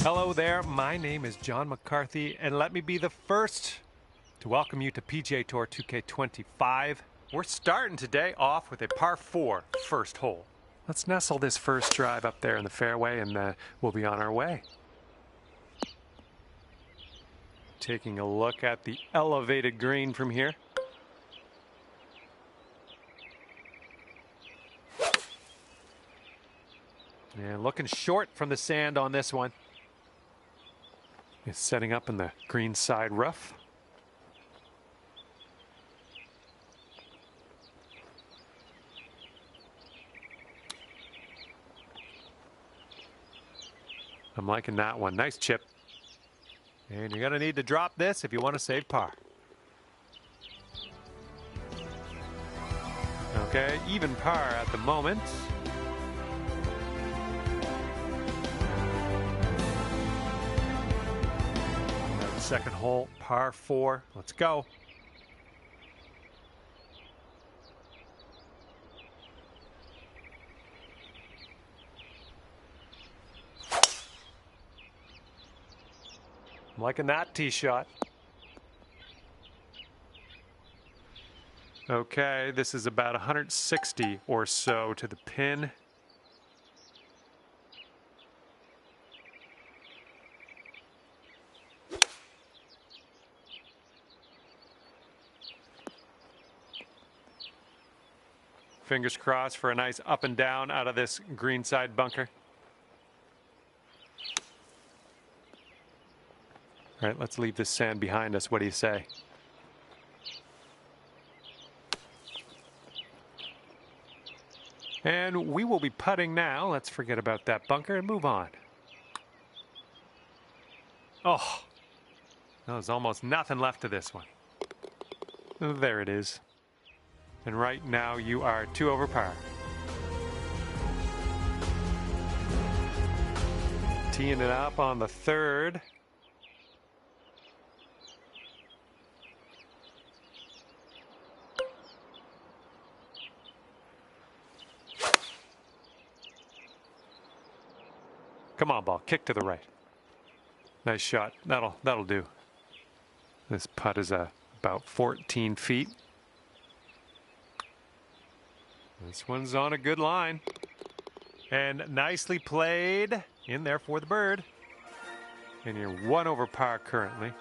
Hello there, my name is John McCarthy, and let me be the first to welcome you to PGA Tour 2K25. We're starting today off with a par 4 first hole. Let's nestle this first drive up there in the fairway, and we'll be on our way. Taking a look at the elevated green from here. And looking short from the sand on this one. It's setting up in the green side rough. I'm liking that one. Nice chip. And you're going to need to drop this if you want to save par. Okay, even par at the moment. Second hole, par 4. Let's go. I'm liking that tee shot. Okay, this is about 160 or so to the pin. Fingers crossed for a nice up and down out of this greenside bunker. All right, let's leave this sand behind us. What do you say? And we will be putting now. Let's forget about that bunker and move on. Oh, there's almost nothing left to this one. There it is. And right now you are 2 over par. Teeing it up on the 3rd. Come on, ball. Kick to the right. Nice shot. That'll do. This putt is about 14 feet. This one's on a good line. And nicely played in there for the bird. And you're 1 over par currently.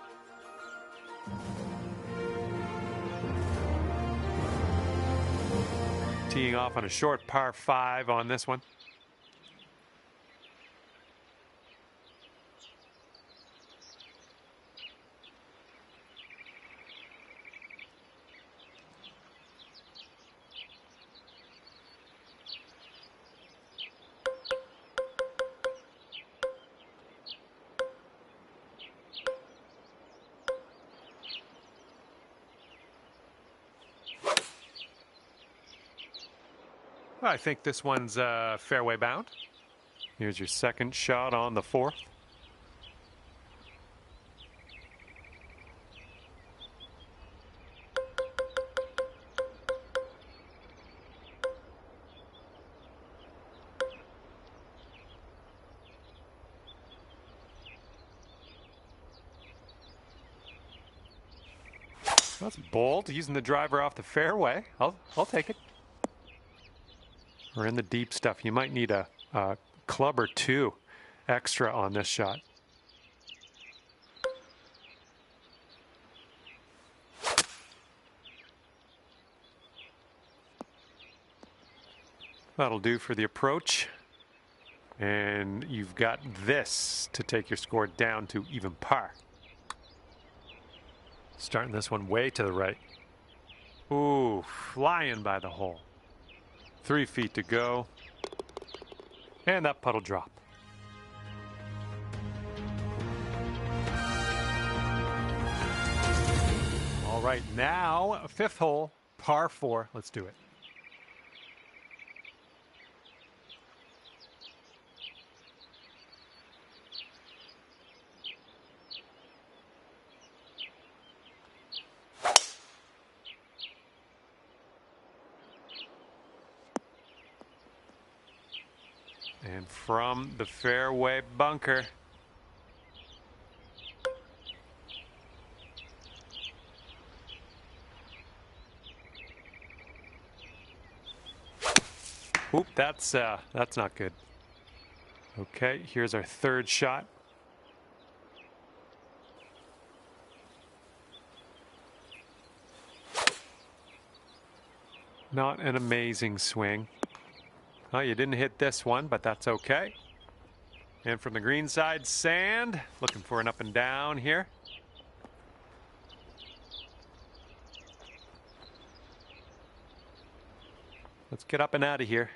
Teeing off on a short par 5 on this one. I think this one's fairway bound. Here's your second shot on the 4th. That's bold, using the driver off the fairway. I'll take it. We're in the deep stuff. You might need a club or 2 extra on this shot. That'll do for the approach. And you've got this to take your score down to even par. Starting this one way to the right. Ooh, flying by the hole. 3 feet to go. And that putt'll drop. All right, now 5th hole, par 4. Let's do it. And from the fairway bunker, Oop, that's not good. Okay, here's our third shot. Not an amazing swing. Oh, you didn't hit this one, but that's okay. And from the green side, sand. Looking for an up and down here. Let's get up and out of here.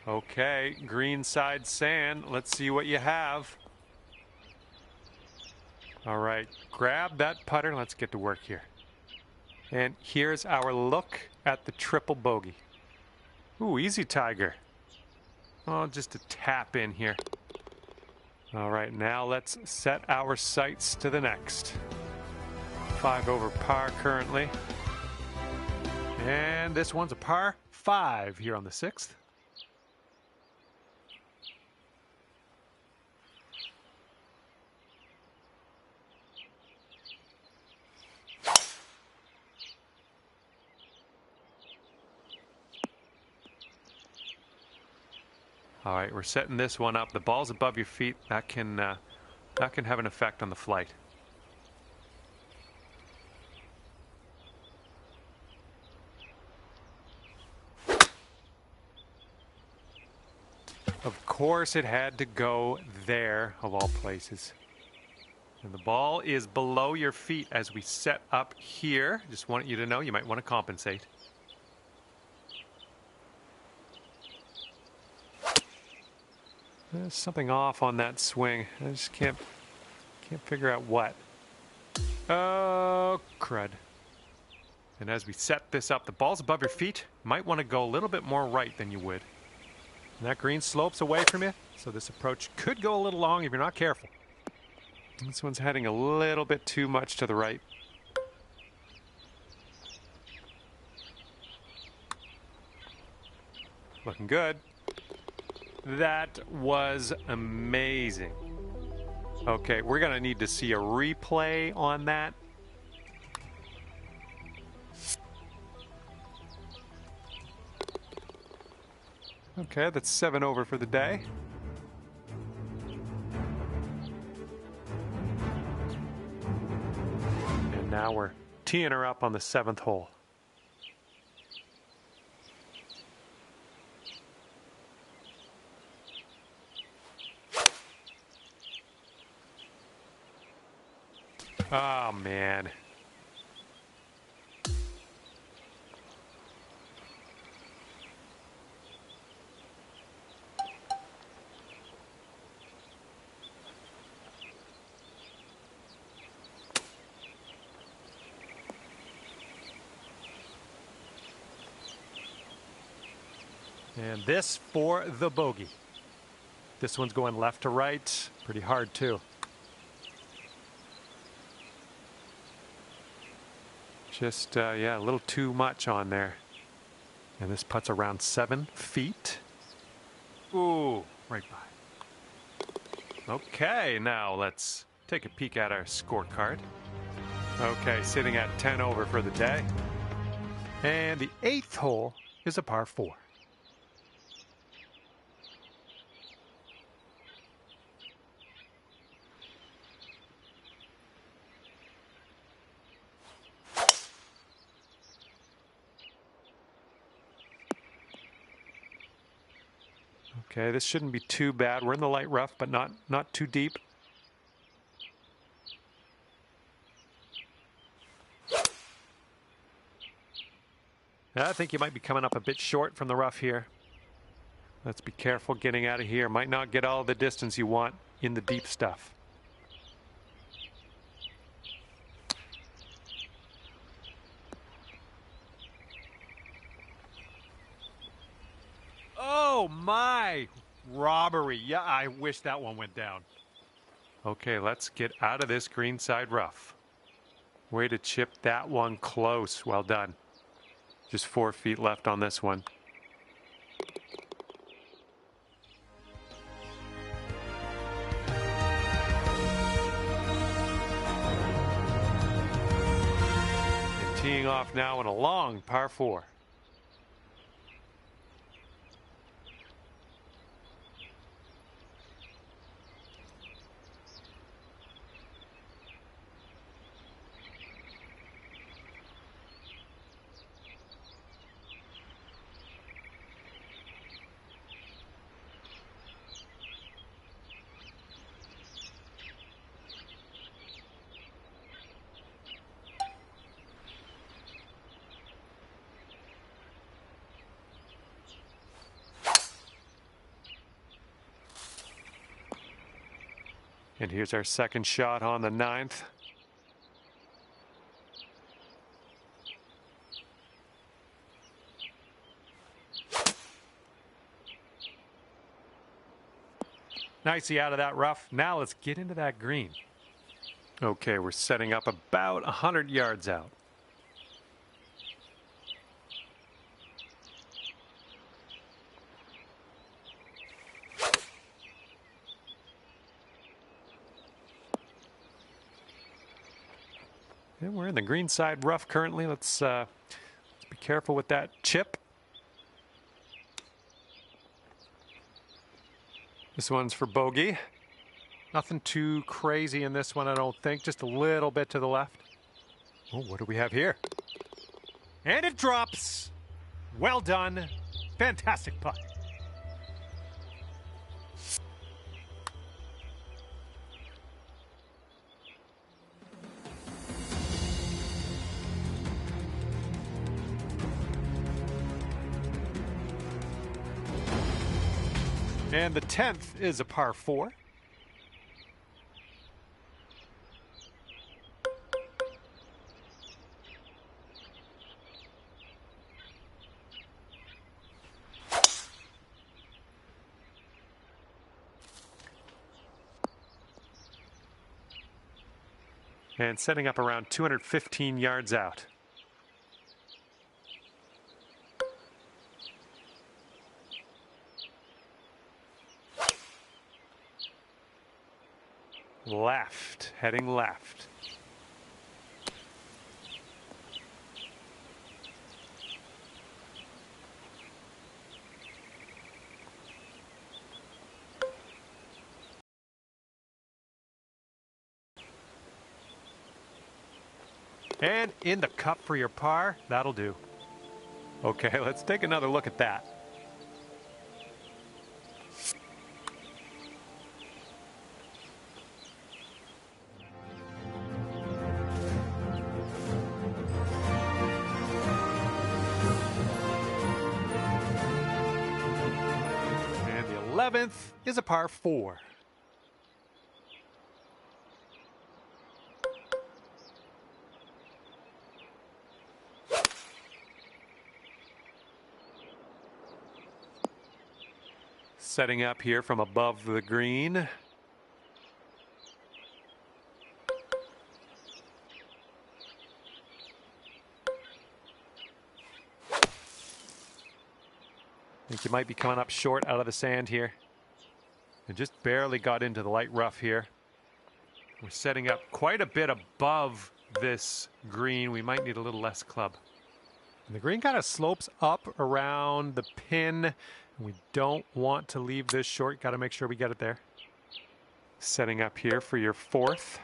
Okay, green side sand. Let's see what you have. All right, grab that putter. Let's get to work here. And here's our look at the triple bogey. Ooh, easy, Tiger. Oh, just a tap in here. All right, now let's set our sights to the next. 5 over par currently. And this one's a par 5 here on the 6th. All right, we're setting this one up. The ball's above your feet. That can have an effect on the flight. Of course, it had to go there, of all places. And the ball is below your feet as we set up here. Just want you to know you might want to compensate. There's something off on that swing. I just can't figure out what. Oh, crud. And as we set this up, the ball's above your feet. Might want to go a little bit more right than you would. And that green slopes away from you, so this approach could go a little long if you're not careful. This one's heading a little bit too much to the right. Looking good. That was amazing. Okay, we're going to need to see a replay on that. Okay, that's 7 over for the day. And now we're teeing her up on the 7th hole. Oh, man. And this for the bogey. This one's going left to right. Pretty hard, too. Just, yeah, a little too much on there. And this putt's around 7 feet. Ooh, right by. Okay, now let's take a peek at our scorecard. Okay, sitting at 10 over for the day. And the 8th hole is a par 4. Okay, this shouldn't be too bad. We're in the light rough, but not too deep. I think you might be coming up a bit short from the rough here. Let's be careful getting out of here. Might not get all the distance you want in the deep stuff. Oh my, robbery. Yeah, I wish that one went down. Okay, let's get out of this greenside rough. Way to chip that one close. Well done. Just 4 feet left on this one. off now in a long par 4. And here's our second shot on the 9th. Nicely out of that rough. Now let's get into that green. Okay, we're setting up about 100 yards out. And we're in the green side rough currently. Let's be careful with that chip. This one's for bogey. Nothing too crazy in this one, I don't think. Just a little bit to the left. Oh, what do we have here? And it drops. Well done. Fantastic putt. And the 10th is a par 4. And setting up around 215 yards out. Left, heading left. And in the cup for your par, that'll do. Okay, let's take another look at that. And the 11th is a par 4. Setting up here from above the green. I think you might be coming up short out of the sand here. And just barely got into the light rough here. We're setting up quite a bit above this green. We might need a little less club. And the green kind of slopes up around the pin. We don't want to leave this short. Got to make sure we get it there. Setting up here for your 4th.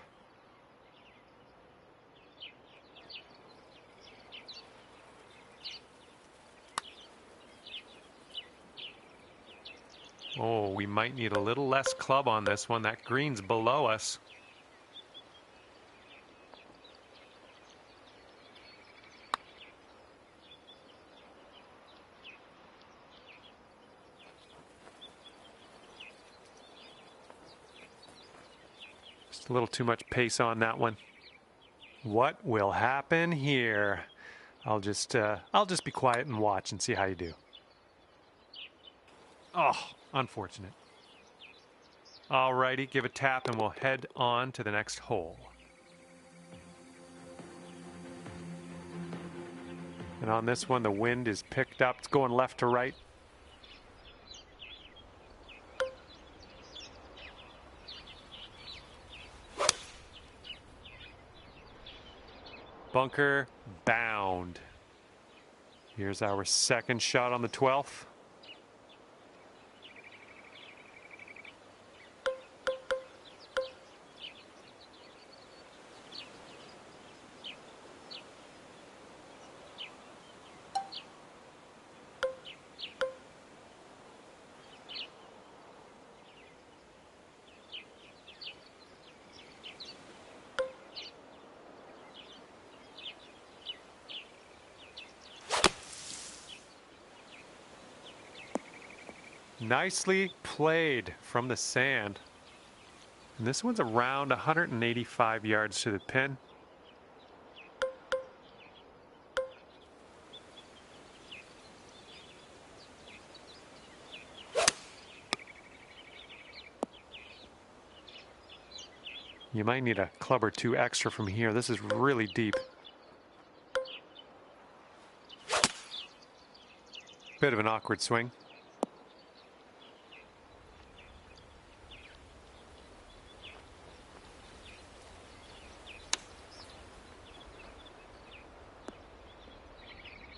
Oh, we might need a little less club on this one. That green's below us. A little too much pace on that one. What will happen here? I'll just be quiet and watch and see how you do. Oh, unfortunate. Alrighty, give a tap and we'll head on to the next hole. And on this one, the wind is picked up. It's going left to right. Bunker, bound. Here's our second shot on the 12th. Nicely played from the sand. And this one's around 185 yards to the pin. You might need a club or two extra from here. This is really deep. Bit of an awkward swing.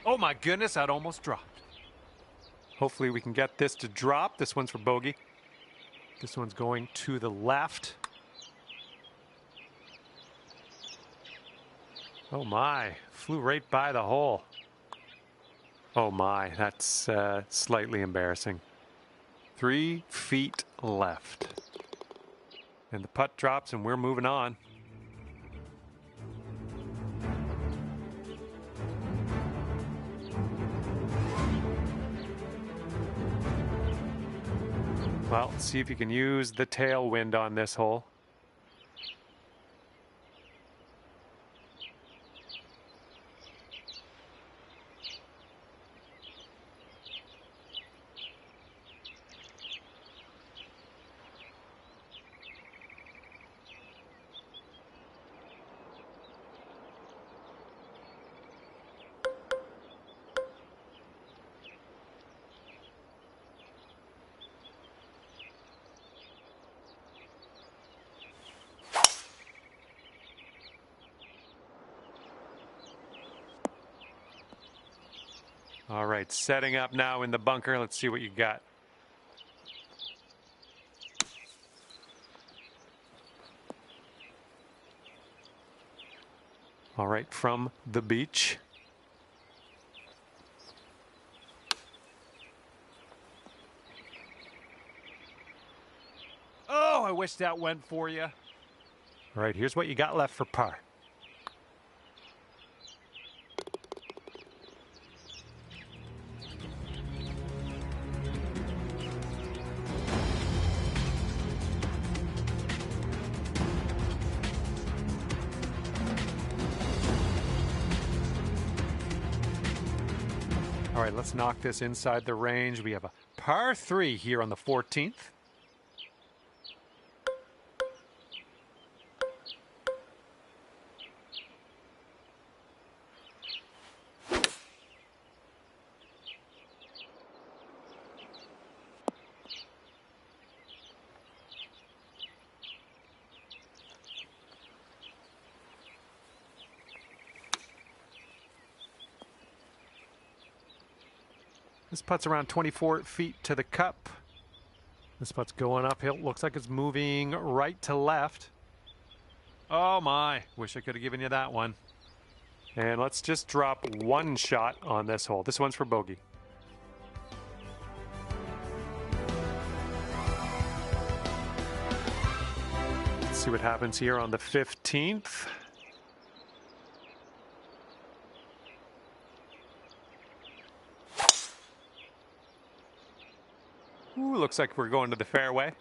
Oh my goodness, that almost dropped. Hopefully we can get this to drop. This one's for bogey. This one's going to the left. Oh my, flew right by the hole. Oh my, that's slightly embarrassing. 3 feet left. And the putt drops and we're moving on. Well, see if you can use the tailwind on this hole. All right, setting up now in the bunker. Let's see what you got. All right, from the beach. Oh, I wish that went for you. All right, here's what you got left for par. All right, let's knock this inside the range. We have a par 3 here on the 14th. This putt's around 24 feet to the cup. This putt's going uphill. Looks like it's moving right to left. Oh my, wish I could have given you that one. And let's just drop one shot on this hole. This one's for bogey. Let's see what happens here on the 15th. Ooh, looks like we're going to the fairway.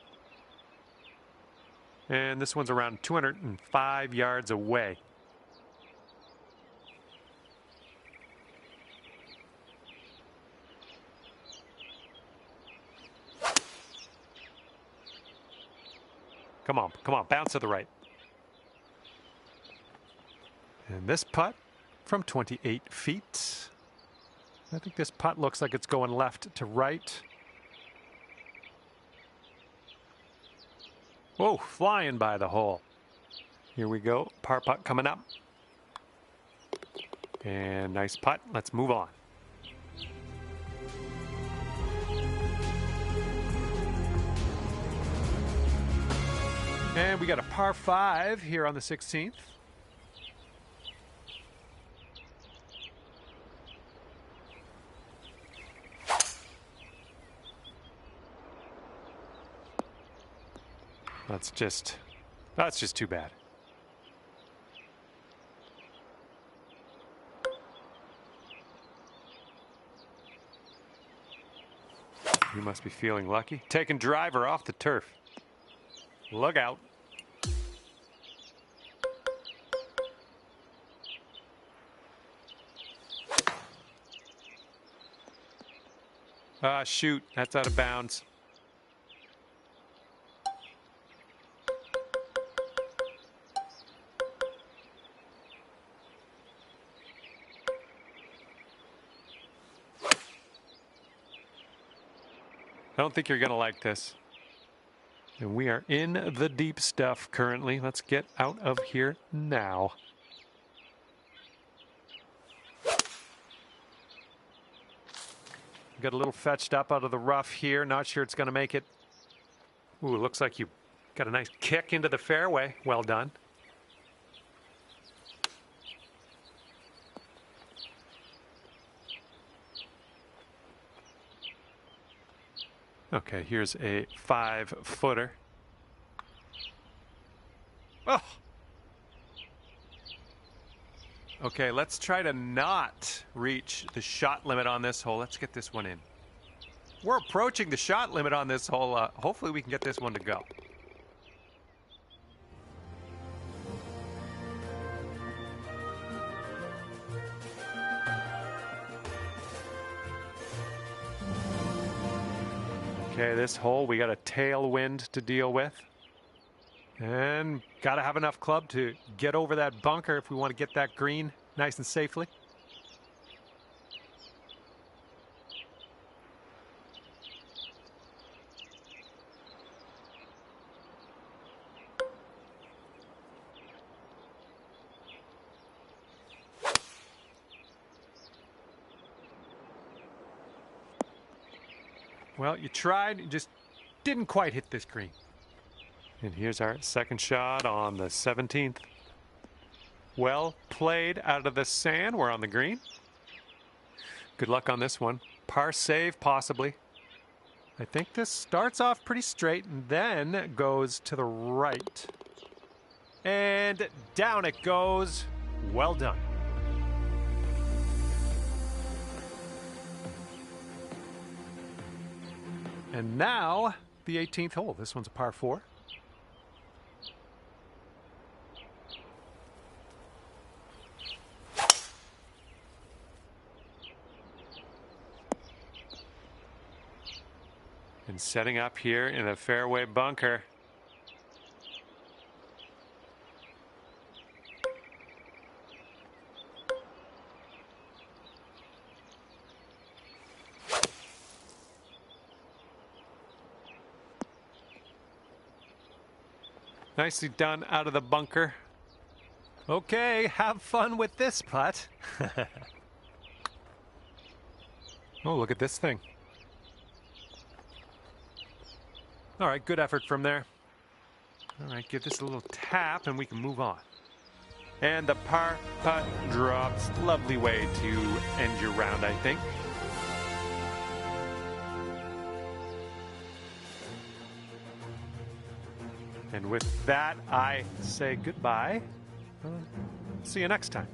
And this one's around 205 yards away. Come on, come on, bounce to the right. And this putt from 28 feet. I think this putt looks like it's going left to right. Whoa, flying by the hole. Here we go, par putt coming up. And nice putt. Let's move on. And we got a par 5 here on the 16th. That's just too bad. You must be feeling lucky. Taking driver off the turf. Look out. Ah, shoot. That's out of bounds. I don't think you're going to like this. And we are in the deep stuff currently. Let's get out of here now. Got a little fetched up out of the rough here. Not sure it's going to make it. Ooh, it looks like you got a nice kick into the fairway. Well done. Okay, here's a 5-footer. Oh! Okay, let's try to not reach the shot limit on this hole. Let's get this one in. We're approaching the shot limit on this hole. Hopefully we can get this one to go. Okay, this hole, we got a tailwind to deal with. And got to have enough club to get over that bunker if we want to get that green nice and safely. Well, you tried, you just didn't quite hit this green. And here's our second shot on the 17th. Well played out of the sand. We're on the green. Good luck on this one. Par save, possibly. I think this starts off pretty straight and then goes to the right. And down it goes. Well done. And now, the 18th hole. This one's a par 4. And setting up here in a fairway bunker. Nicely done out of the bunker. Okay, have fun with this putt. Oh, look at this thing. All right, good effort from there. All right, give this a little tap and we can move on. And the par putt drops. Lovely way to end your round, I think. And with that, I say goodbye. See you next time.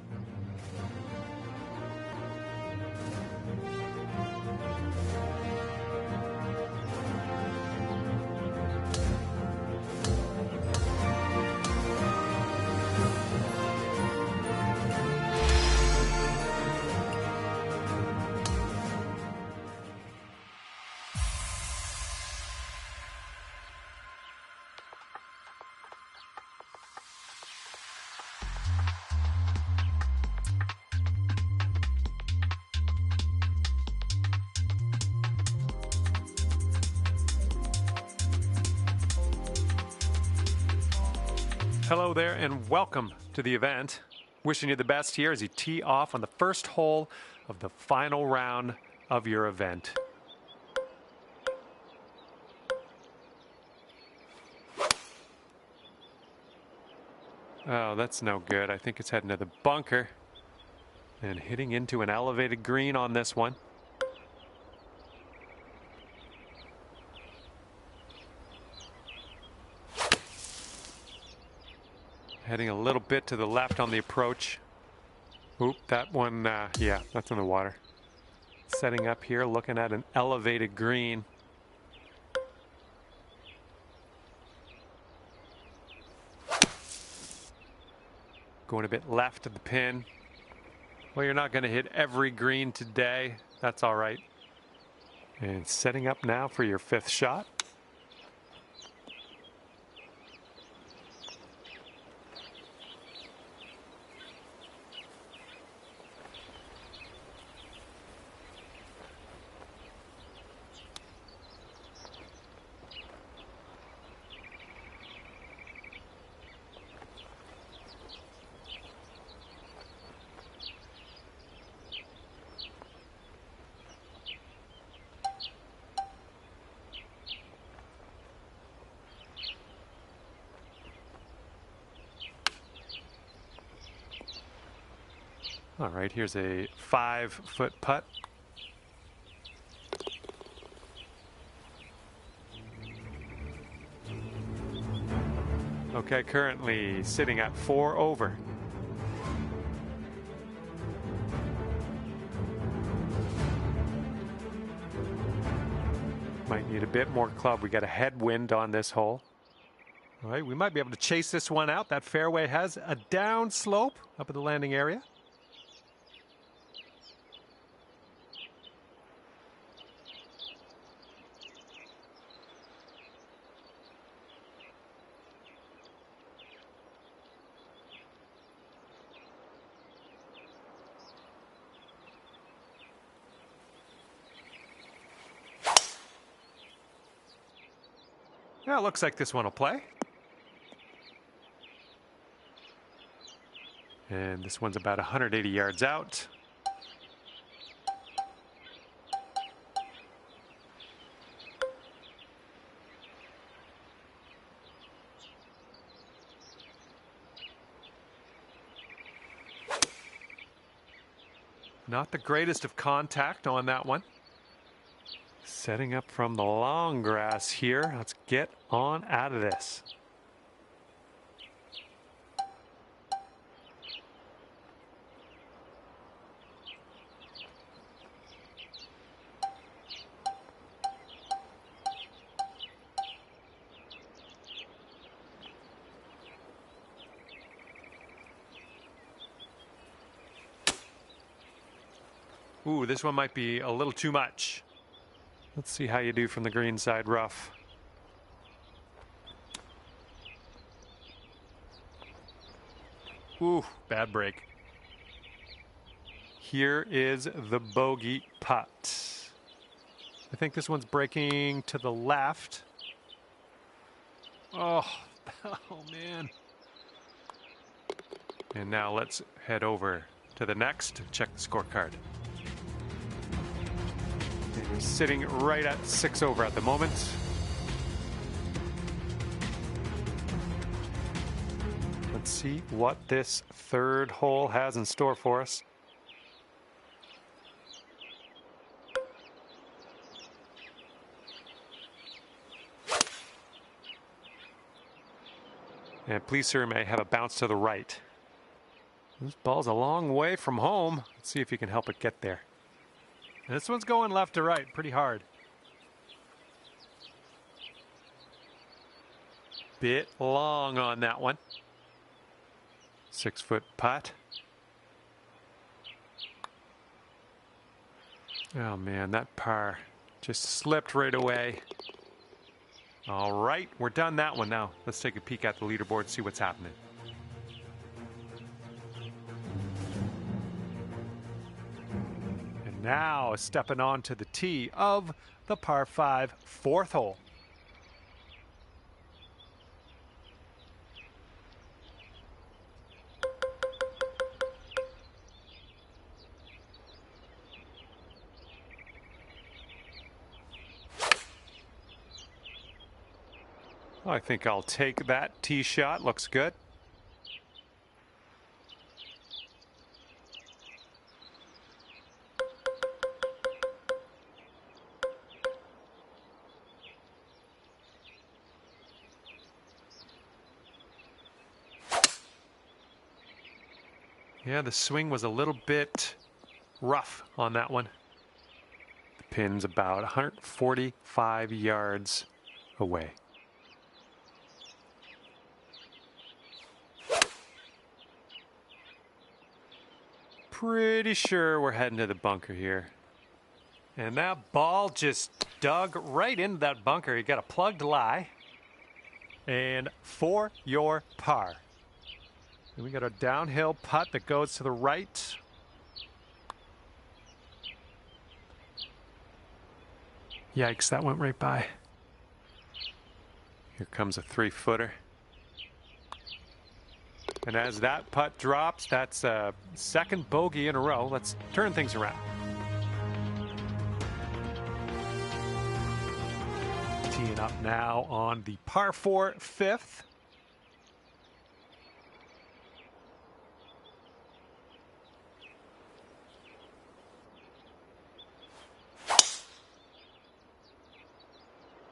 Hello there and welcome to the event. Wishing you the best here as you tee off on the first hole of the final round of your event. Oh, that's no good. I think it's heading to the bunker and hitting into an elevated green on this one. Heading a little bit to the left on the approach. Oop, that one, yeah, that's in the water. Setting up here, looking at an elevated green. Going a bit left of the pin. Well, you're not going to hit every green today. That's all right. And setting up now for your fifth shot. All right, here's a 5-foot putt. Okay, currently sitting at 4 over. Might need a bit more club. We got a headwind on this hole. All right, we might be able to chase this one out. That fairway has a down slope up at the landing area. Yeah, it looks like this one will play. And this one's about 180 yards out. Not the greatest of contact on that one. Setting up from the long grass here. Let's get on out of this. Ooh, this one might be a little too much. Let's see how you do from the green side rough. Ooh, bad break. Here is the bogey putt. I think this one's breaking to the left. Oh, oh man. And now let's head over to the next to check the scorecard. And we're sitting right at 6 over at the moment. Let's see what this third hole has in store for us. And please, sir, may have a bounce to the right. This ball's a long way from home. Let's see if you can help it get there. And this one's going left to right pretty hard. Bit long on that one. 6-foot putt. Oh man, that par just slipped right away. All right, we're done that one now. Let's take a peek at the leaderboard, see what's happening. And now stepping on to the tee of the par 5 fourth hole. I think I'll take that tee shot. Looks good. Yeah, the swing was a little bit rough on that one. The pin's about 145 yards away. Pretty sure we're heading to the bunker here. And that ball just dug right into that bunker. You got a plugged lie. And for your par. And we got a downhill putt that goes to the right. Yikes, that went right by. Here comes a 3-footer. And as that putt drops, that's a second bogey in a row. Let's turn things around. Teeing up now on the par 4 fifth.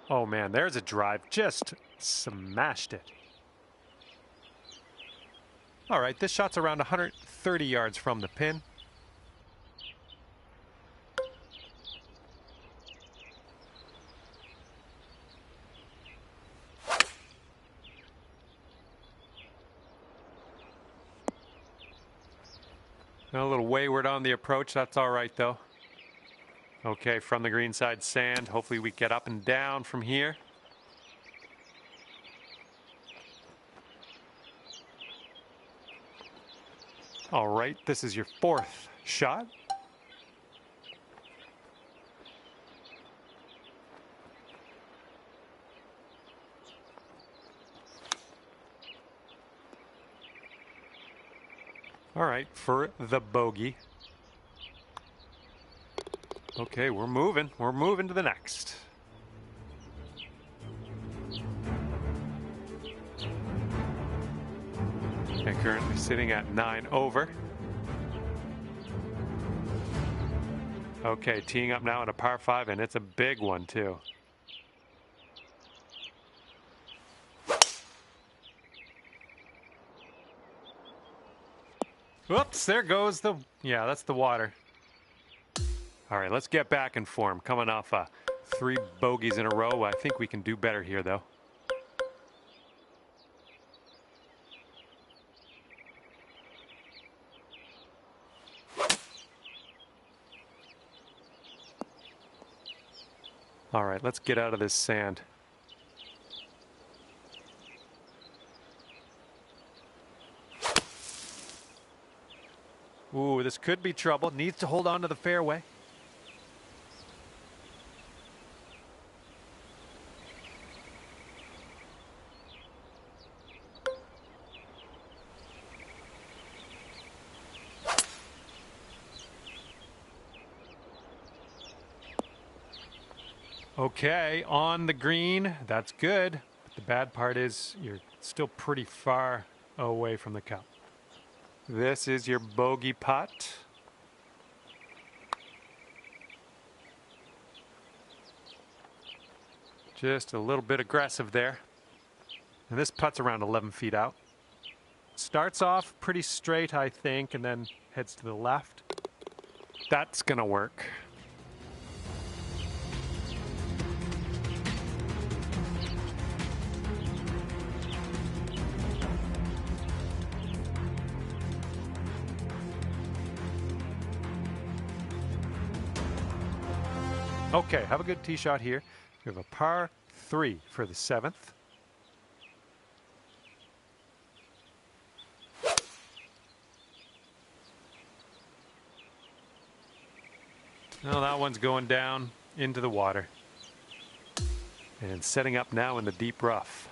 Oh man, there's a drive. Just smashed it. All right, this shot's around 130 yards from the pin. A little wayward on the approach. That's all right, though. Okay, from the green side sand. Hopefully we get up and down from here. All right, this is your 4th shot. All right, for the bogey. Okay, we're moving. We're moving to the next. And currently sitting at 9 over. Okay, teeing up now at a par 5, and it's a big one too. Whoops, there goes the, yeah, that's the water. All right, let's get back in form. Coming off 3 bogeys in a row. I think we can do better here, though. All right, let's get out of this sand. Ooh, this could be trouble. Needs to hold on to the fairway. Okay, on the green, that's good. But the bad part is you're still pretty far away from the cup. This is your bogey putt. Just a little bit aggressive there. And this putt's around 11 feet out. Starts off pretty straight, I think, and then heads to the left. That's gonna work. Okay, have a good tee shot here. We have a par 3 for the 7th. Well, that one's going down into the water. And setting up now in the deep rough.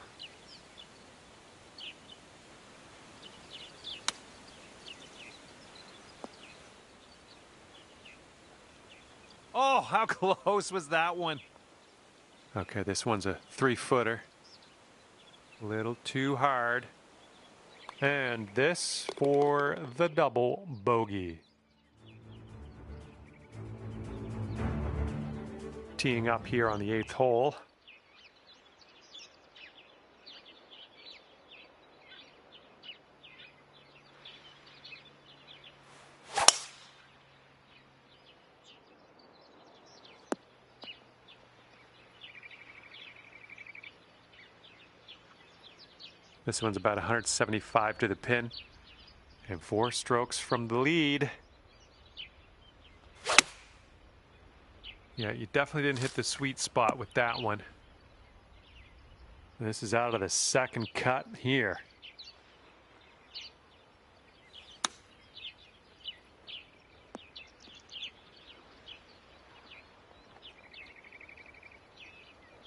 Oh, how close was that one? Okay, this one's a 3-footer. A little too hard. And this for the double bogey. Teeing up here on the 8th hole. This one's about 175 to the pin. And 4 strokes from the lead. Yeah, you definitely didn't hit the sweet spot with that one. This is out of the second cut here.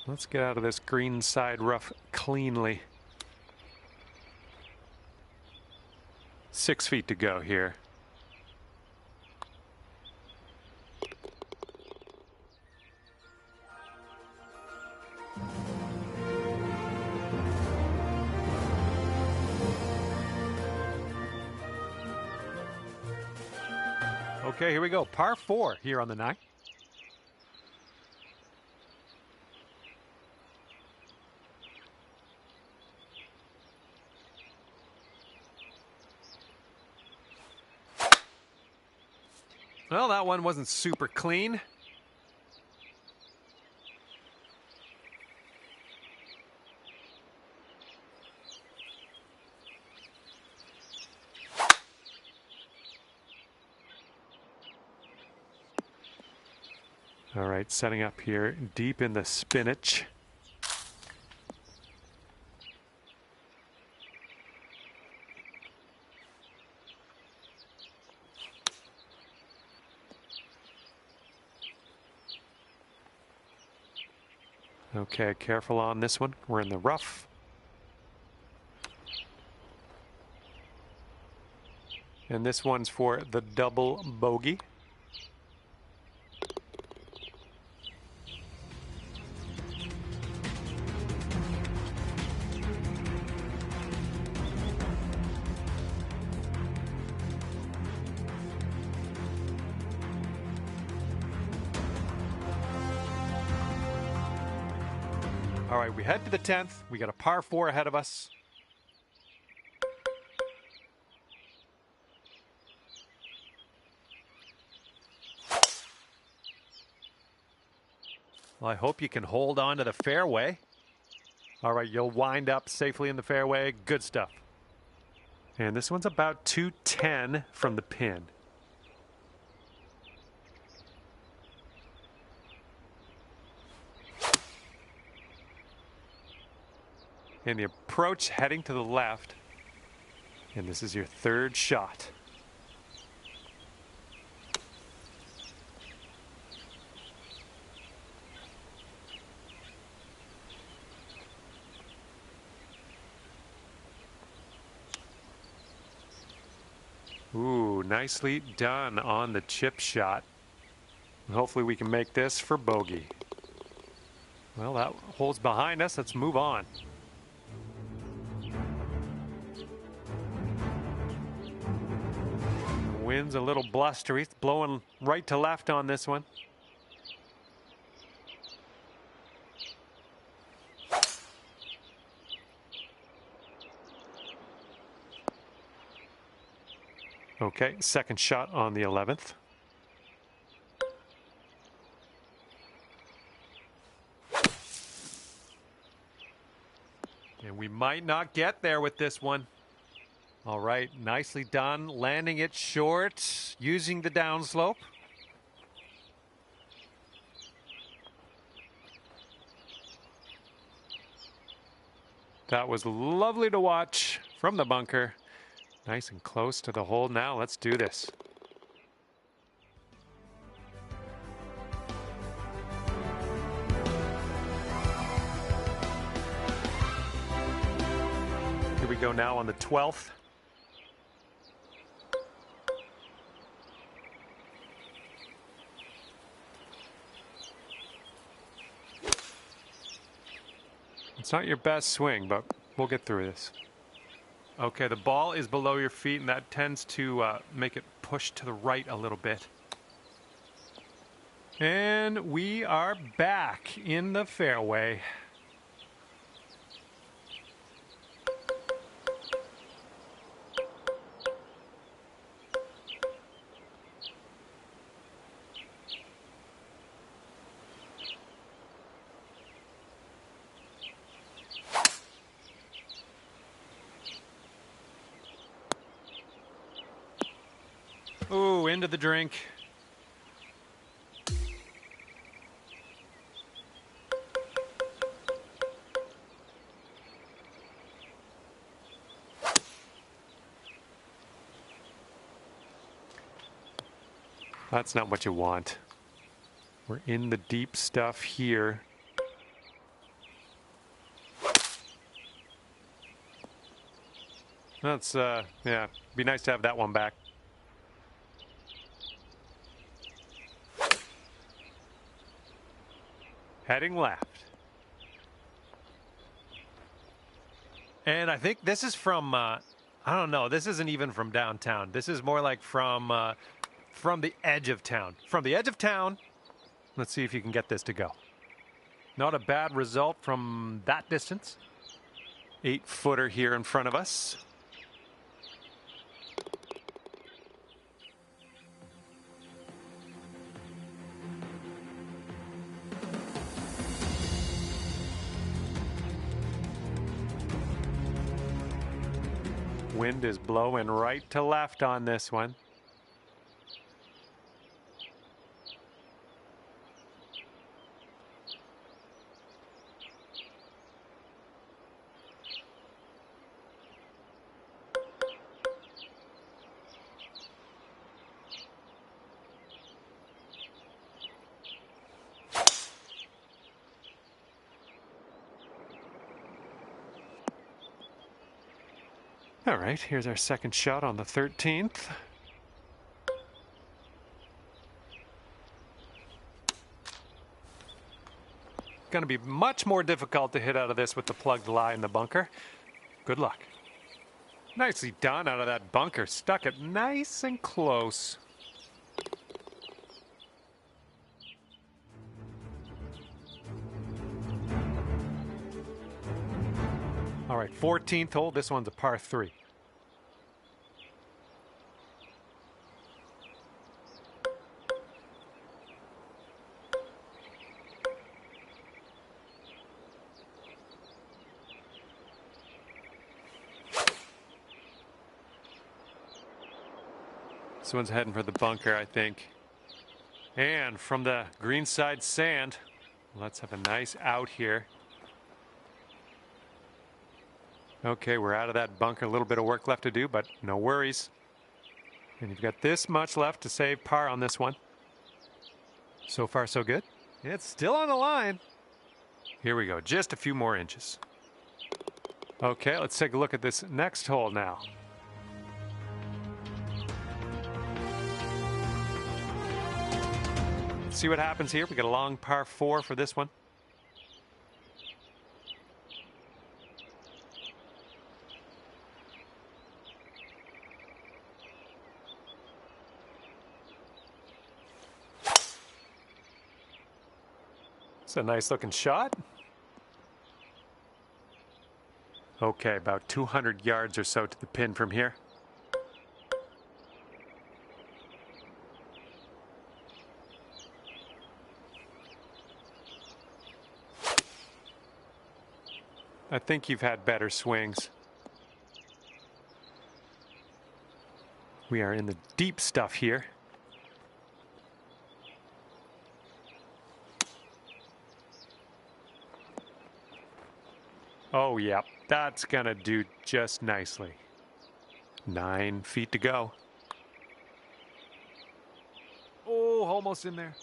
Let's get out of this green side rough cleanly. 6 feet to go here. Okay, here we go. Par 4 here on the 9th. Well, that one wasn't super clean. All right, setting up here deep in the spinach. Okay, careful on this one. We're in the rough. And this one's for the double bogey. All right, we head to the 10th. We got a par 4 ahead of us. Well, I hope you can hold on to the fairway. All right, you'll wind up safely in the fairway. Good stuff. And this one's about 210 from the pin. And the approach heading to the left. And this is your 3rd shot. Ooh, nicely done on the chip shot. Hopefully we can make this for bogey. Well, that hole's behind us. Let's move on. Wind's a little blustery. It's blowing right to left on this one. Okay, 2nd shot on the 11th. And we might not get there with this one. All right, nicely done. Landing it short, using the downslope. That was lovely to watch from the bunker. Nice and close to the hole now. Let's do this. Here we go now on the 12th. It's not your best swing, but We'll get through this. Okay, the ball is below your feet, and that tends to make it push to the right a little bit. And we are back in the fairway. Ooh, into the drink. That's not what you want. We're in the deep stuff here. That's, yeah, be nice to have that one back. Heading left. And I think this is from, I don't know, this isn't even from downtown. This is more like from the edge of town. From the edge of town, let's see if you can get this to go. Not a bad result from that distance. 8-footer here in front of us. Wind is blowing right to left on this one. All right, here's our second shot on the 13th. Going to be much more difficult to hit out of this with the plugged lie in the bunker. Good luck. Nicely done out of that bunker. Stuck it nice and close. All right, 14th hole. This one's a par 3. This one's heading for the bunker, I think. And from the greenside sand, let's have a nice out here. Okay, we're out of that bunker. A little bit of work left to do, but no worries. And you've got this much left to save par on this one. So far, so good. It's still on the line. Here we go, just a few more inches. Okay, let's take a look at this next hole now. Let's see what happens here. We got a long par 4 for this one. It's a nice looking shot. Okay, about 200 yards or so to the pin from here. I think you've had better swings. We are in the deep stuff here. Oh, yeah, that's gonna do just nicely. 9 feet to go. Oh, almost in there.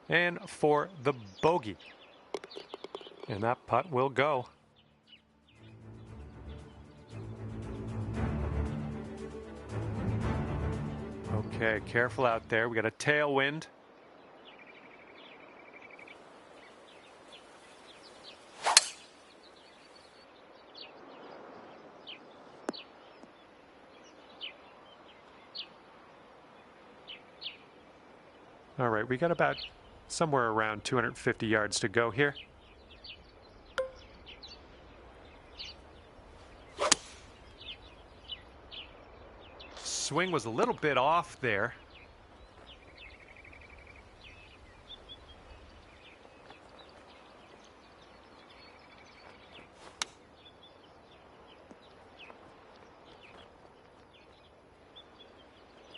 And for the bogey. And that putt will go. Okay, careful out there. We got a tailwind. All right, we got about somewhere around 250 yards to go here. Swing was a little bit off there.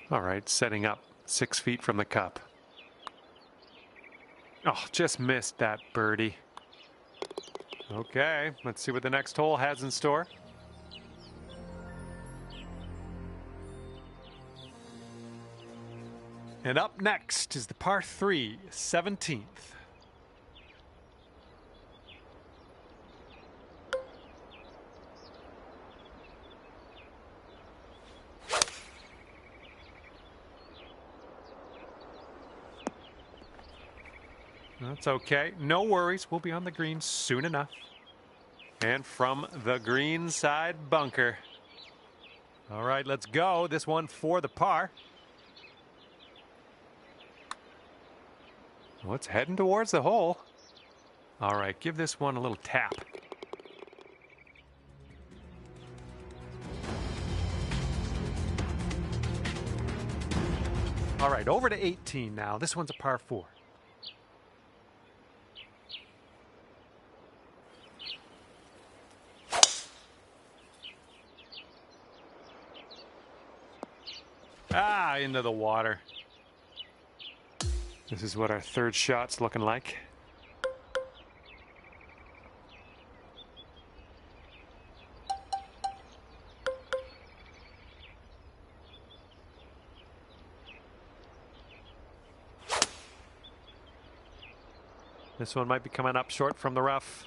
All right, setting up 6 feet from the cup. Oh, just missed that birdie. Okay, let's see what the next hole has in store. And up next is the par 3, 17th. That's okay. No worries. We'll be on the green soon enough. And from the green side bunker. All right, let's go. This one for the par. Well, it's heading towards the hole. All right, give this one a little tap. All right, over to 18 now. This one's a par 4. Ah, into the water. This is what our third shot's looking like. This one might be coming up short from the rough.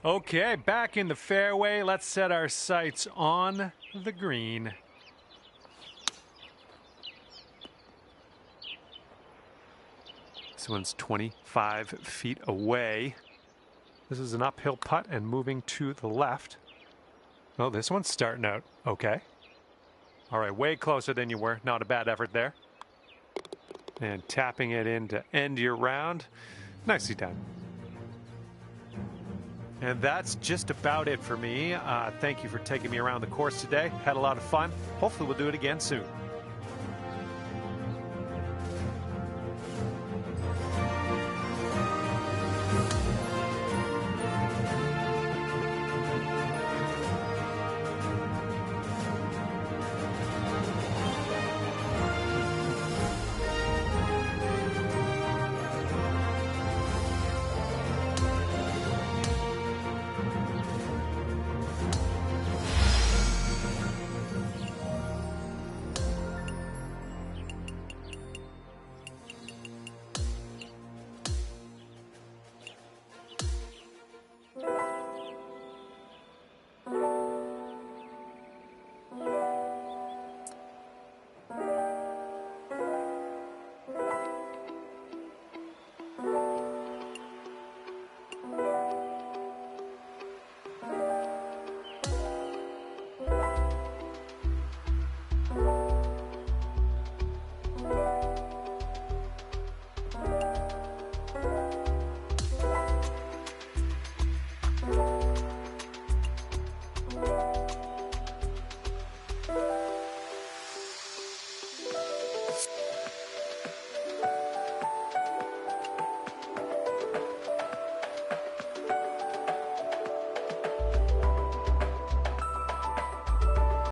Okay, back in the fairway. Let's set our sights on the green. This one's 25 feet away. This is an uphill putt and moving to the left. Oh, this one's starting out okay. All right, way closer than you were. Not a bad effort there. And tapping it in to end your round. Nicely done. And that's just about it for me. Thank you for taking me around the course today. Had a lot of fun. Hopefully we'll do it again soon.